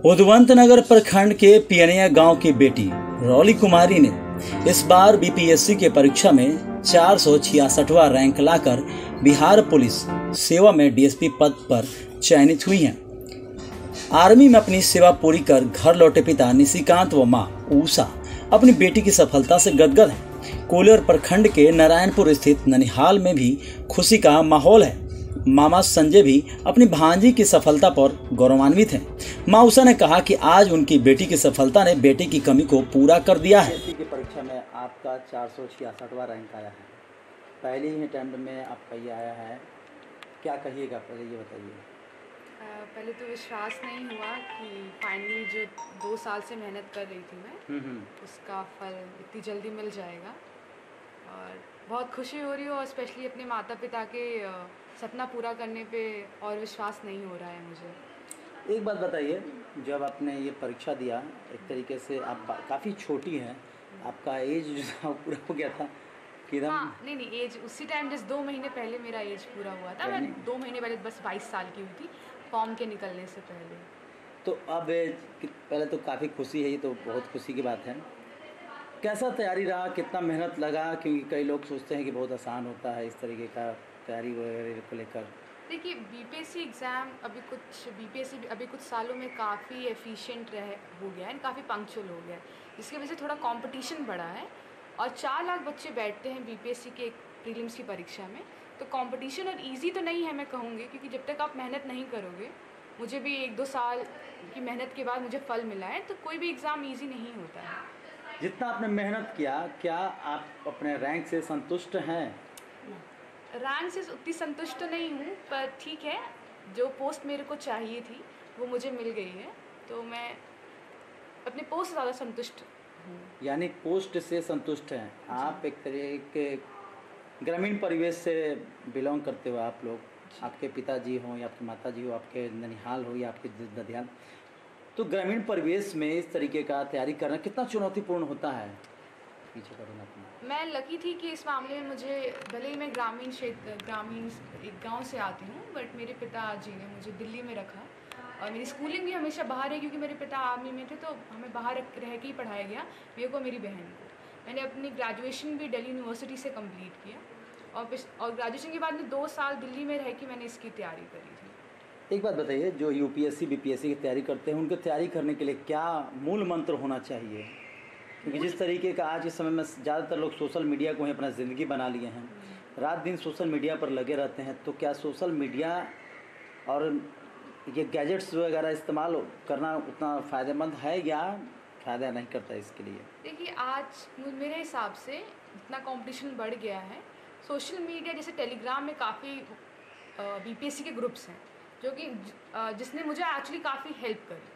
उदवंत नगर प्रखंड के पियनिया गांव की बेटी रौली कुमारी ने इस बार बीपीएससी के परीक्षा में 466वां रैंक लाकर बिहार पुलिस सेवा में डीएसपी पद पर चयनित हुई हैं। आर्मी में अपनी सेवा पूरी कर घर लौटे पिता निशिकांत व मां ऊषा अपनी बेटी की सफलता से गदगद हैं। कोलियर प्रखंड के नारायणपुर स्थित ननिहाल में भी खुशी का माहौल है। मामा संजय भी अपनी भांजी की सफलता पर गौरवान्वित हैं। मां उषा ने कहा कि आज उनकी बेटी की सफलता ने बेटे की कमी को पूरा कर दिया है। की परीक्षा में आपका 466वां रैंक आया है। पहले ही अटेम्प्ट में आपका ये आया है, क्या कहिएगा? पहले ये बताइए। पहले तो विश्वास नहीं हुआ कि फाइनली जो 2 साल से मेहनत कर रही थी मैं उसका फल इतनी जल्दी मिल जाएगा और बहुत खुशी हो रही है। और स्पेशली अपने माता पिता के सपना पूरा करने पे और विश्वास नहीं हो रहा है मुझे। एक बात बताइए, जब आपने ये परीक्षा दिया, एक तरीके से आप काफ़ी छोटी हैं, आपका एज जो था पूरा हो गया था कि हाँ, नहीं एज उसी टाइम जस्ट 2 महीने पहले मेरा एज पूरा हुआ था। मैं 2 महीने पहले बस 22 साल की हुई थी फॉर्म के निकलने से पहले। तो अब पहले तो काफ़ी खुशी है, ये तो बहुत खुशी की बात है। कैसा तैयारी रहा, कितना मेहनत लगा? क्योंकि कई लोग सोचते हैं कि बहुत आसान होता है इस तरीके का तैयारी वगैरह को लेकर। देखिए बीपीएससी एग्ज़ाम अभी कुछ सालों में काफ़ी एफिशिएंट हो गया है, काफ़ी पंक्चुअल हो गया है, जिसकी वजह से थोड़ा कंपटीशन बढ़ा है। और 4 लाख बच्चे बैठते हैं बीपीएससी के प्रीलिम्स की परीक्षा में, तो कंपटीशन और इजी तो नहीं है मैं कहूँगी, क्योंकि जब तक आप मेहनत नहीं करोगे, मुझे भी 1-2 साल की मेहनत के बाद मुझे फल मिला है, तो कोई भी एग्ज़ाम ईजी नहीं होता है। जितना आपने मेहनत किया, क्या आप अपने रैंक से संतुष्ट हैं? रैंक से उतनी संतुष्ट नहीं हूँ, पर ठीक है, जो पोस्ट मेरे को चाहिए थी वो मुझे मिल गई है, तो मैं अपने पोस्ट से ज़्यादा संतुष्ट हूँ। यानी पोस्ट से संतुष्ट हैं आप? एक तरह के ग्रामीण परिवेश से बिलोंग करते हो आप लोग, आपके पिताजी हों या आपकी माताजी हो, आपके ननिहाल हो या आपके ददियाल, तो ग्रामीण परिवेश में इस तरीके का तैयारी करना कितना चुनौतीपूर्ण होता है? पीछे का मैं लकी थी कि इस मामले में मुझे, भले ही मैं ग्रामीण एक गांव से आती हूँ, बट मेरे पिताजी ने मुझे दिल्ली में रखा और मेरी स्कूलिंग भी हमेशा बाहर है, क्योंकि मेरे पिता आर्मी में थे, तो हमें बाहर रह के ही पढ़ाया गया, मेरे को मेरी बहन को। मैंने अपनी ग्रेजुएशन भी दिल्ली यूनिवर्सिटी से कंप्लीट किया और ग्रेजुएशन के बाद में 2 साल दिल्ली में रह के मैंने इसकी तैयारी करी थी। एक बात बताइए, जो यूपीएससी बीपीएससी की तैयारी करते हैं, उनकी तैयारी करने के लिए क्या मूल मंत्र होना चाहिए? क्योंकि जिस तरीके का आज इस समय में ज़्यादातर लोग सोशल मीडिया को ही अपना ज़िंदगी बना लिए हैं, रात दिन सोशल मीडिया पर लगे रहते हैं, तो क्या सोशल मीडिया और ये गैजेट्स वगैरह इस्तेमाल करना उतना फ़ायदेमंद है या फ़ायदा नहीं करता इसके लिए? देखिए, आज मेरे हिसाब से इतना कंपटीशन बढ़ गया है, सोशल मीडिया जैसे टेलीग्राम में काफ़ी बीपीएससी के ग्रुप्स हैं, जो कि जिसने मुझे एक्चुअली काफ़ी हेल्प करी।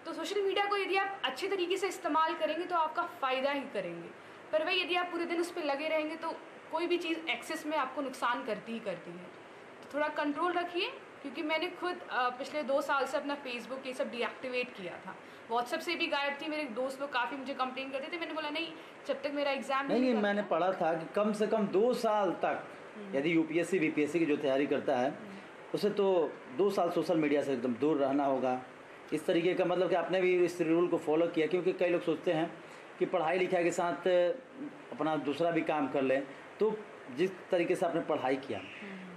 तो सोशल मीडिया को यदि आप अच्छे तरीके से इस्तेमाल करेंगे तो आपका फ़ायदा ही करेंगे, पर वही यदि आप पूरे दिन उस पर लगे रहेंगे तो कोई भी चीज़ एक्सेस में आपको नुकसान करती है। तो थोड़ा कंट्रोल रखिए, क्योंकि मैंने खुद पिछले 2 साल से अपना फेसबुक ये सब डीएक्टिवेट किया था, व्हाट्सएप से भी गायब थी। मेरे दोस्त लोग काफ़ी मुझे कंप्लेन करते थे, मैंने बोला नहीं, जब तक मेरा एग्ज़ाम नहीं, मैंने पढ़ा था कि कम से कम 2 साल तक यदि यूपीएससी बीपीएससी की जो तैयारी करता है, उसे तो 2 साल सोशल मीडिया से एकदम दूर रहना होगा। इस तरीके का मतलब कि आपने भी इस रूल को फॉलो किया? क्योंकि कई लोग सोचते हैं कि पढ़ाई लिखाई के साथ अपना दूसरा भी काम कर लें, तो जिस तरीके से आपने पढ़ाई किया,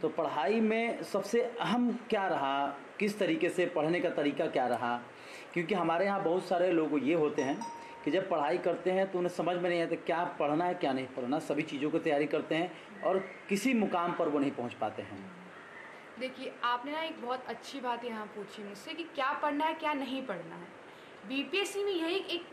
तो पढ़ाई में सबसे अहम क्या रहा? किस तरीके से पढ़ने का तरीका क्या रहा? क्योंकि हमारे यहाँ बहुत सारे लोग ये होते हैं कि जब पढ़ाई करते हैं तो उन्हें समझ में नहीं आता क्या पढ़ना है क्या नहीं पढ़ना, सभी चीज़ों की तैयारी करते हैं और किसी मुकाम पर वो नहीं पहुँच पाते हैं। देखिए, आपने ना एक बहुत अच्छी बात यहाँ पूछी मुझसे कि क्या पढ़ना है क्या नहीं पढ़ना है। बीपीएससी में यही एक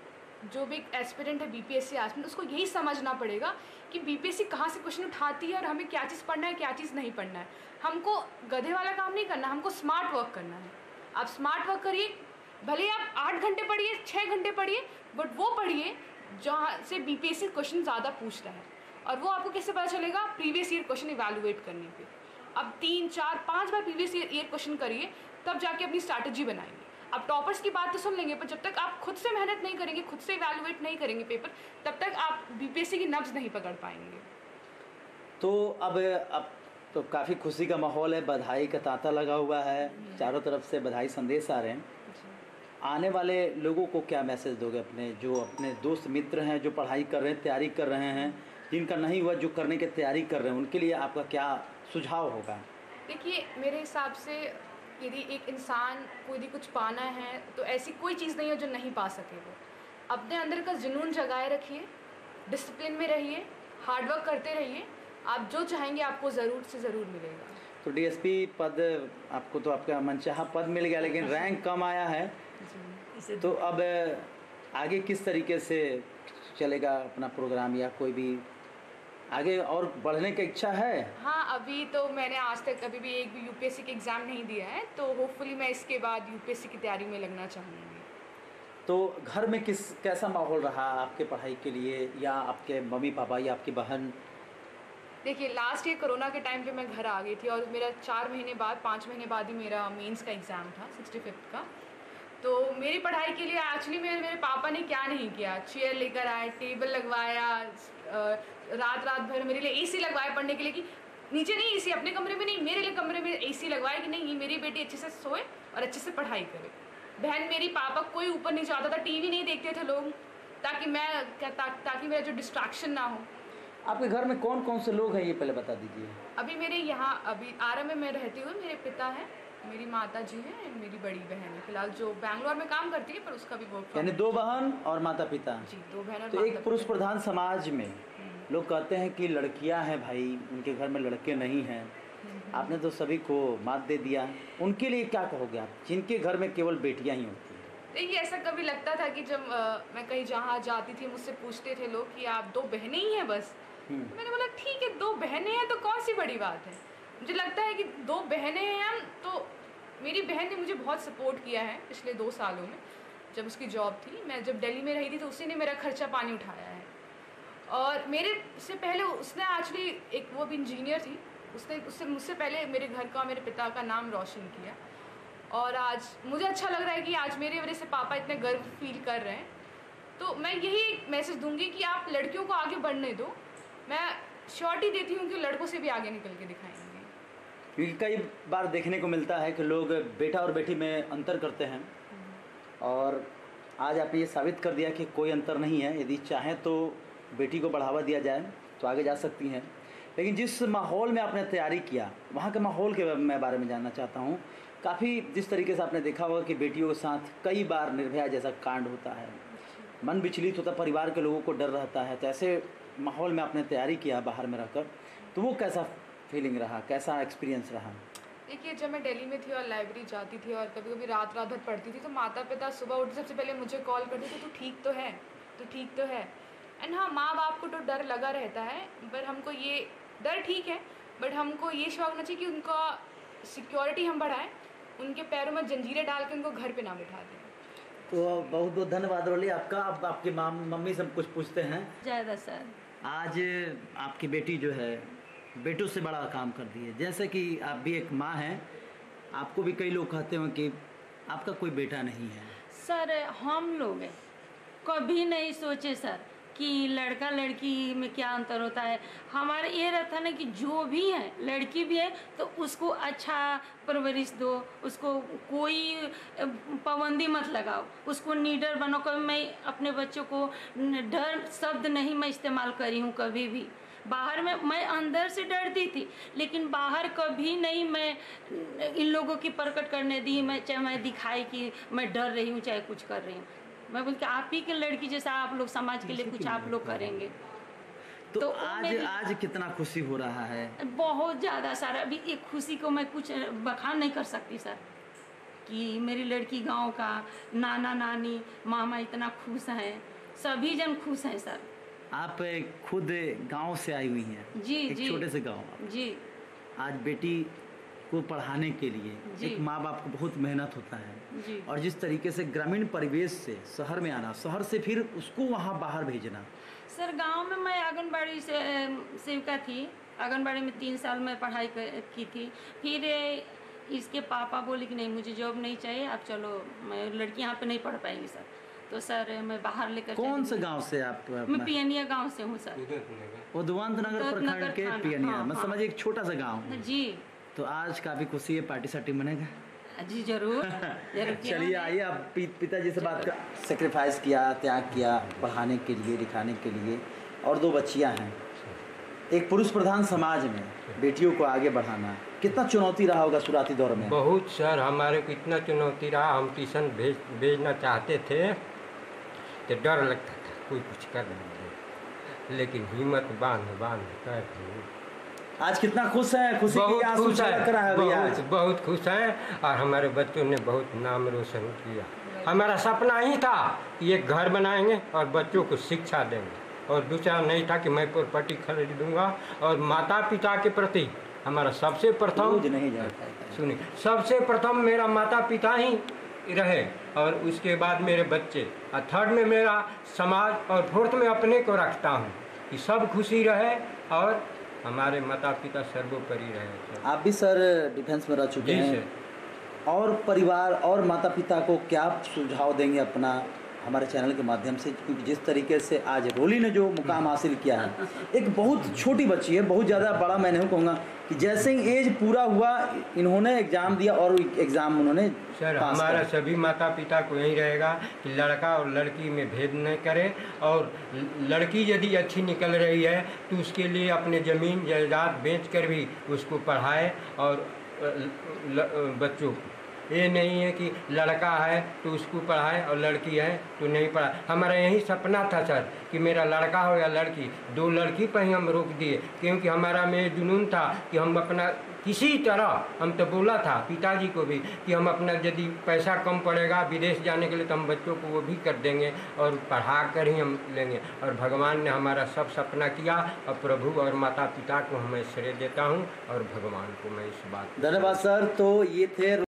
जो भी एस्पिरेंट है बीपीएससी एस्पिरेंट, उसको यही समझना पड़ेगा कि बीपीएससी कहाँ से क्वेश्चन उठाती है और हमें क्या चीज़ पढ़ना है क्या चीज़ नहीं पढ़ना है। हमको गधे वाला काम नहीं करना, हमको स्मार्ट वर्क करना है। आप स्मार्ट वर्क करिए, भले आप 8 घंटे पढ़िए, 6 घंटे पढ़िए, बट वो पढ़िए जहाँ से बीपीएससी क्वेश्चन ज़्यादा पूछता है। और वो आपको कैसे पता चलेगा? प्रीवियस ईयर क्वेश्चन इवैल्यूएट करने पे। अब 3, 4, 5 बार प्रीवियस ईयर क्वेश्चन करिए, तब जाके अपनी स्ट्रैटेजी बनाएंगे। आप टॉपर्स की बात तो सुन लेंगे, पर जब तक आप खुद से मेहनत नहीं करेंगे, खुद से इवैल्यूएट नहीं करेंगे पेपर, तब तक आप बीपीएससी की नब्ज नहीं पकड़ पाएंगे। तो अब तो काफ़ी खुशी का माहौल है, बधाई का तांता लगा हुआ है, चारों तरफ से बधाई संदेश आ रहे हैं। आने वाले लोगों को क्या मैसेज दोगे, अपने जो अपने दोस्त मित्र हैं जो पढ़ाई कर रहे हैं, तैयारी कर रहे हैं, जिनका नहीं हुआ जो करने की तैयारी कर रहे हैं, उनके लिए आपका क्या सुझाव होगा? देखिए, मेरे हिसाब से यदि एक इंसान को यदि कुछ पाना है तो ऐसी कोई चीज़ नहीं है जो नहीं पा सके। वो अपने अंदर का जुनून जगाए रखिए, डिसिप्लिन में रहिए, हार्डवर्क करते रहिए, आप जो चाहेंगे आपको ज़रूर से ज़रूर मिलेगा। तो डीएसपी पद आपको, तो आपका मनचाहा पद मिल गया, लेकिन रैंक कम आया है, तो अब आगे किस तरीके से चलेगा अपना प्रोग्राम, या कोई भी आगे और बढ़ने की इच्छा है? हाँ, अभी तो मैंने आज तक कभी भी एक भी यूपीएससी के एग्ज़ाम नहीं दिया है, तो होपफुली मैं इसके बाद यूपीएससी की तैयारी में लगना चाहूँगी। तो घर में कैसा माहौल रहा आपके पढ़ाई के लिए, या आपके मम्मी पापा या आपकी बहन? देखिए, लास्ट ईयर कोरोना के टाइम पे मैं घर आ गई थी और मेरा 4 महीने बाद 5 महीने बाद ही मेरा मेंस का एग्ज़ाम था 65th का। तो मेरी पढ़ाई के लिए एक्चुअली मेरे पापा ने क्या नहीं किया, चेयर लेकर आए, टेबल लगवाया, रात भर मेरे लिए एसी लगवाया पढ़ने के लिए, कि नीचे नहीं एसी, अपने कमरे में नहीं, मेरे लिए कमरे में एसी लगवाया कि नहीं, मेरी बेटी अच्छे से सोए और अच्छे से पढ़ाई करे। बहन मेरी, पापा कोई ऊपर नहीं जाता था, टीवी नहीं देखते थे लोग, ताकि मेरा जो डिस्ट्रैक्शन ना हो। आपके घर में कौन कौन से लोग हैं ये पहले बता दीजिए। अभी मेरे यहाँ अभी आरा में मैं रहती हूँ, मेरे पिता हैं, मेरी माता जी हैं, मेरी बड़ी बहन है फिलहाल जो बैंगलोर में काम करती है, पर उसका भी वर्क, यानी 2 बहन और माता पिता। जी, 2 बहन और तो एक पुरुष प्रधान समाज में लोग कहते हैं कि लड़कियां हैं भाई, उनके घर में लड़के नहीं हैं, आपने तो सभी को मात दे दिया, उनके लिए क्या कहोगे आप, जिनके घर में केवल बेटियां ही होती हैं? देखिए, ऐसा कभी लगता था कि जब मैं कहीं जहाँ जाती थी, मुझसे पूछते थे लोग कि आप 2 बहनें ही हैं बस। तो मैंने बोला ठीक है, 2 बहनें हैं तो कौन सी बड़ी बात है। मुझे लगता है कि 2 बहनें हैं हम, तो मेरी बहन ने मुझे बहुत सपोर्ट किया है पिछले 2 सालों में। जब उसकी जॉब थी, मैं जब दिल्ली में रही थी, तो उसी ने मेरा खर्चा पानी उठाया है। और मेरे से पहले उसने एक्चुअली एक, वो भी इंजीनियर थी, उससे मुझसे पहले मेरे घर का, मेरे पिता का नाम रोशन किया। और आज मुझे अच्छा लग रहा है कि आज मेरे वजह से पापा इतने गर्व फील कर रहे हैं। तो मैं यही मैसेज दूंगी कि आप लड़कियों को आगे बढ़ने दो। मैं श्योरिटी देती हूँ कि लड़कों से भी आगे निकल के दिखाएंगे। क्योंकि कई बार देखने को मिलता है कि लोग बेटा और बेटी में अंतर करते हैं, और आज आपने ये साबित कर दिया कि कोई अंतर नहीं है। यदि चाहें तो बेटी को बढ़ावा दिया जाए तो आगे जा सकती हैं। लेकिन जिस माहौल में आपने तैयारी किया, वहाँ के माहौल के मैं बारे में जानना चाहता हूँ। काफ़ी जिस तरीके से आपने देखा होगा कि बेटियों के साथ कई बार निर्भया जैसा कांड होता है, मन विचलित होता, परिवार के लोगों को डर रहता है। तो ऐसे माहौल में आपने तैयारी किया बाहर में रहकर, तो वो कैसा फीलिंग रहा, कैसा एक्सपीरियंस रहा? देखिए, जब मैं दिल्ली में थी और लाइब्रेरी जाती थी और कभी कभी रात भर पढ़ती थी, तो माता पिता सुबह उठ सबसे पहले मुझे कॉल करते थे, तू ठीक तो है, तू ठीक तो है। एंड हाँ, माँ बाप को तो डर लगा रहता है, पर हमको ये डर ठीक है, बट हमको ये शौक होना चाहिए कि उनका सिक्योरिटी हम बढ़ाएं, उनके पैरों में जंजीरें डाल के उनको घर पे ना बिठा दें। तो बहुत बहुत धन्यवाद रोली आपका। अब आपकी मम्मी सब कुछ पूछते हैं। ज़्यादा सर, आज आपकी बेटी जो है बेटों से बड़ा काम कर दी है, जैसे कि आप भी एक माँ हैं, आपको भी कई लोग कहते हो कि आपका कोई बेटा नहीं है। सर हम लोग कभी नहीं सोचे सर कि लड़का लड़की में क्या अंतर होता है। हमारा ये रहता ना कि जो भी है, लड़की भी है तो उसको अच्छा परवरिश दो, उसको कोई पाबंदी मत लगाओ, उसको नीडर बनो। कभी मैं अपने बच्चों को डर शब्द नहीं मैं इस्तेमाल करी हूँ कभी भी। बाहर में मैं अंदर से डरती थी, लेकिन बाहर कभी नहीं मैं इन लोगों की प्रकट करने दी। चाहे मैं दिखाई कि मैं डर रही हूँ, चाहे कुछ कर रही हूँ। मैं बोलती आप ही के लड़की जैसा आप लोग समाज के लिए कुछ आप लोग करेंगे। तो आज कितना खुशी हो रहा है? बहुत ज़्यादा सर। अभी एक खुशी को मैं कुछ बखान नहीं कर सकती सर, कि मेरी लड़की गांव का नाना नानी मामा इतना खुश हैं, सभी जन खुश हैं सर। आप खुद गांव से आई हुई हैं? जी एक जी, छोटे से गांव। जी। आज बेटी को पढ़ाने के लिए एक माँ बाप को बहुत मेहनत होता है जी। और जिस तरीके से ग्रामीण परिवेश से शहर में आना, शहर से फिर उसको वहाँ बाहर भेजना। सर गांव में मैं आंगनबाड़ी से सेविका थी, आंगनबाड़ी में 3 साल में पढ़ाई की थी। फिर इसके पापा बोले कि नहीं मुझे जॉब नहीं चाहिए, आप चलो, मैं लड़की यहाँ पे नहीं पढ़ पाएंगी सर। तो सर मैं बाहर लेकर। कौन से गांव से आप? मैं पियनिया गांव से हूँ सर। उद्वांत नगर प्रखंड के पियनिया, मैं समझिए एक छोटा सा गाँव। जी। तो आज काफ़ी खुशी है, पार्टी सार्टी मनेगा? जी जरूर जरूर। क्यों चलिए नहीं? आइए आप पिताजी से बात कर। सेक्रीफाइस किया, त्याग किया पढ़ाने के लिए, लिखाने के लिए, और 2 बच्चियां हैं। एक पुरुष प्रधान समाज में बेटियों को आगे बढ़ाना कितना चुनौती रहा होगा शुरुआती दौर में? बहुत सर, हमारे को इतना चुनौती रहा। हम ट्यूशन भेजना चाहते थे तो डर लगता था कोई कुछ कर नहीं दे, लेकिन हिम्मत बांध कर आज कितना खुश है? खुशी की बहुत आंसू खुश छलक रहा है भैया आज। बहुत खुश हैं। और हमारे बच्चों ने बहुत नाम रोशन किया। हमारा सपना ही था कि एक घर बनाएंगे और बच्चों को शिक्षा देंगे, और दूसरा नहीं था कि मैं प्रॉपर्टी खरीद दूंगा। और माता पिता के प्रति हमारा सबसे प्रथम, सुनिए, सबसे प्रथम मेरा माता पिता ही रहे, और उसके बाद मेरे बच्चे, और थर्ड में मेरा समाज, और फोर्थ में अपने को रखता हूँ कि सब खुशी रहे और हमारे माता पिता सर्वोपरि रहे। आप भी सर डिफेंस में रह चुके हैं सर। और परिवार और माता पिता को क्या सुझाव देंगे अपना हमारे चैनल के माध्यम से? क्योंकि जिस तरीके से आज रोली ने जो मुकाम हासिल किया है, एक बहुत छोटी बच्ची है, बहुत ज़्यादा बड़ा मैं नहीं कहूँगा, कि जैसे ही एज पूरा हुआ इन्होंने एग्ज़ाम दिया और एग्ज़ाम उन्होंने सर हमारा सभी माता पिता को यही रहेगा कि लड़का और लड़की में भेद न करे, और लड़की यदि अच्छी निकल रही है तो उसके लिए अपने ज़मीन जायदाद बेचकर भी उसको पढ़ाए। और बच्चों को ये नहीं है कि लड़का है तो उसको पढ़ाए और लड़की है तो नहीं पढ़ाए। हमारा यही सपना था सर कि मेरा लड़का हो या लड़की, 2 लड़की पर ही हम रोक दिए, क्योंकि हमारा में जुनून था कि हम अपना किसी तरह, हम तो बोला था पिताजी को भी कि हम अपना यदि पैसा कम पड़ेगा विदेश जाने के लिए तो हम बच्चों को वो भी कर देंगे और पढ़ा कर ही हम लेंगे। और भगवान ने हमारा सब सपना किया, और प्रभु और माता पिता को मैं श्रेय देता हूँ और भगवान को मैं इस बात। धन्यवाद सर। तो ये थे